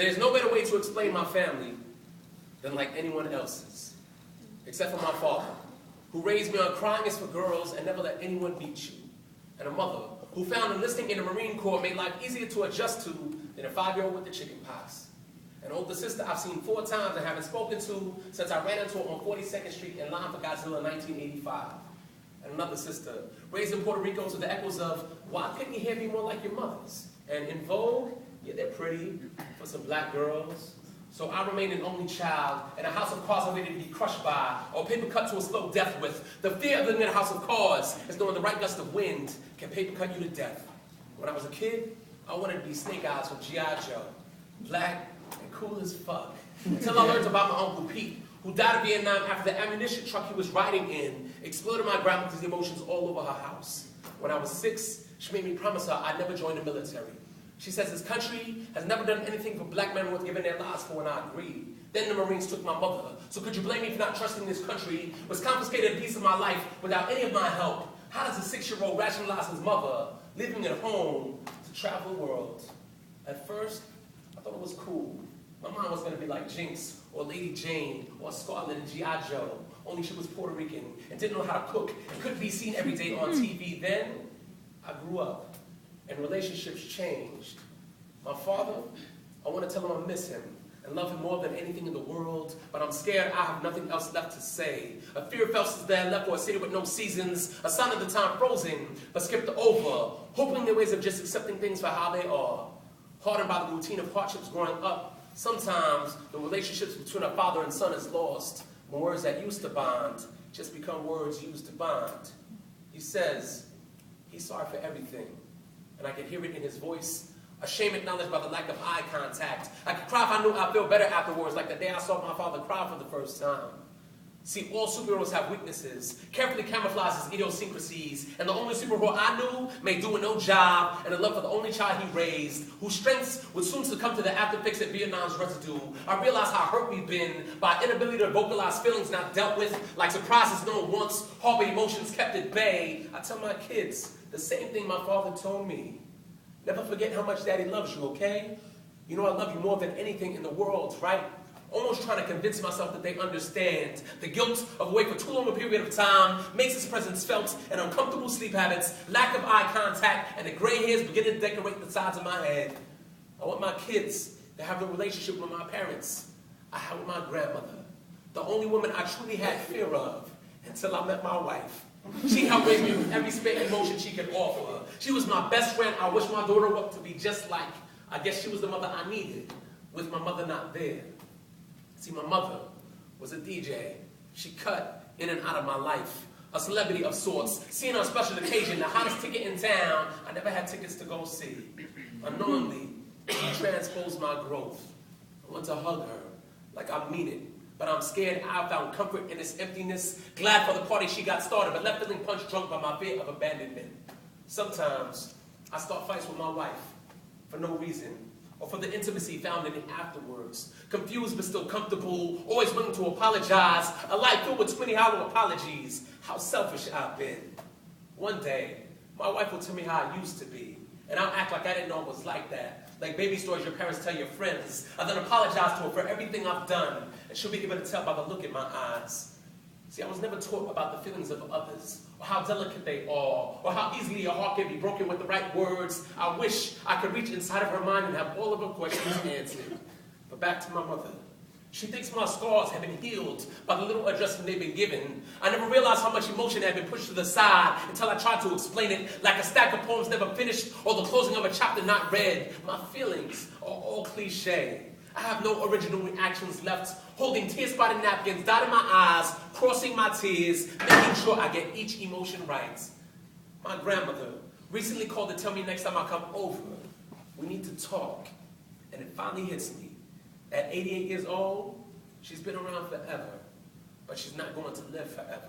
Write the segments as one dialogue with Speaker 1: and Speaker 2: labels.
Speaker 1: There's no better way to explain my family than like anyone else's, except for my father, who raised me on crying is for girls and never let anyone beat you, and a mother who found enlisting in the Marine Corps made life easier to adjust to than a 5-year-old with the chicken pox. An older sister I've seen 4 times and haven't spoken to since I ran into her on 42nd Street in line for Godzilla in 1985. And another sister, raised in Puerto Rico to the echoes of, why couldn't your hair be more like your mother's? And in Vogue, yeah, they're pretty for some black girls. So I remain an only child in a house of cards I'm ready to be crushed by or paper cut to a slow death with. The fear of living in a house of cards is knowing the right gust of wind can paper cut you to death. When I was a kid, I wanted to be Snake Eyes from G.I. Joe. Black and cool as fuck. Until I learned about my Uncle Pete, who died in Vietnam after the ammunition truck he was riding in exploded my grandmother's emotions all over her house. When I was 6, she made me promise her I'd never join the military. She says this country has never done anything for black men worth giving their lives for, and I agreed. Then the Marines took my mother. So could you blame me for not trusting this country? Was confiscated a piece of my life without any of my help. How does a 6-year-old rationalize his mother living at home to travel the world? At first, I thought it was cool. My mom was going to be like Jinx, or Lady Jane, or Scarlet in G.I. Joe, only she was Puerto Rican and didn't know how to cook and couldn't be seen every day on TV. Then, I grew up, and relationships changed. My father, I want to tell him I miss him and love him more than anything in the world, but I'm scared I have nothing else left to say. A fear felt since I left for a city with no seasons, a sign of the time frozen, but skipped over, hoping their ways of just accepting things for how they are. Hardened by the routine of hardships growing up, sometimes the relationships between a father and son is lost. When words that used to bond just become words used to bond. He says he's sorry for everything, and I can hear it in his voice. A shame acknowledged by the lack of eye contact. I could cry if I knew I'd feel better afterwards, like the day I saw my father cry for the first time. See, all superheroes have weaknesses, carefully camoufled his idiosyncrasies, and the only superhero I knew made doing no job, and a love for the only child he raised, whose strengths would soon succumb to the afterfix of Vietnam's residue. I realized how hurt we've been by inability to vocalize feelings not dealt with, like surprises no one wants, harbor emotions kept at bay. I tell my kids the same thing my father told me. Never forget how much Daddy loves you, okay? You know I love you more than anything in the world, right? Almost trying to convince myself that they understand. The guilt of away for too long a period of time makes his presence felt, and uncomfortable sleep habits, lack of eye contact, and the gray hairs beginning to decorate the sides of my head. I want my kids to have the relationship with my parents I had with my grandmother, the only woman I truly had fear of until I met my wife. She helped raise me with every spare emotion she could offer. She was my best friend I wish my daughter were to be just like. I guess she was the mother I needed, with my mother not there. See, my mother was a DJ. She cut in and out of my life. A celebrity of sorts, seen on special occasion, the hottest ticket in town. I never had tickets to go see. Unknowingly, she transposed my growth. I want to hug her, like I mean it. But I'm scared I found comfort in this emptiness, glad for the party she got started, but left feeling punch drunk by my fear of abandonment. Sometimes, I start fights with my wife, for no reason, or for the intimacy found in it afterwards. Confused but still comfortable, always willing to apologize, a life filled with 20 hollow apologies. How selfish I've been. One day, my wife will tell me how I used to be, and I'll act like I didn't know it was like that. Like baby stories your parents tell your friends. I then apologize to her for everything I've done, and she'll be able to tell by the look in my eyes. See, I was never taught about the feelings of others, or how delicate they are, or how easily a heart can be broken with the right words. I wish I could reach inside of her mind and have all of her questions answered. But back to my mother. She thinks my scars have been healed by the little adjustment they've been given. I never realized how much emotion had been pushed to the side until I tried to explain it, like a stack of poems never finished or the closing of a chapter not read. My feelings are all cliche. I have no original reactions left, holding tear-spotted napkins, dotting my eyes, crossing my tears, making sure I get each emotion right. My grandmother recently called to tell me next time I come over, we need to talk. And it finally hits me. At 88 years old, she's been around forever, but she's not going to live forever.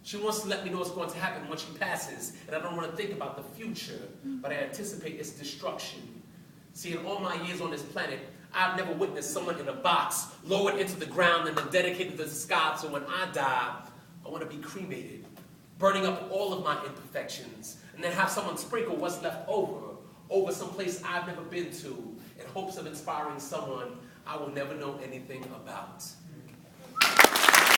Speaker 1: She wants to let me know what's going to happen when she passes, and I don't want to think about the future, but I anticipate its destruction. See, in all my years on this planet, I've never witnessed someone in a box lowered into the ground and then dedicated to the sky, so when I die, I want to be cremated, burning up all of my imperfections, and then have someone sprinkle what's left over over some place I've never been to in hopes of inspiring someone I will never know anything about.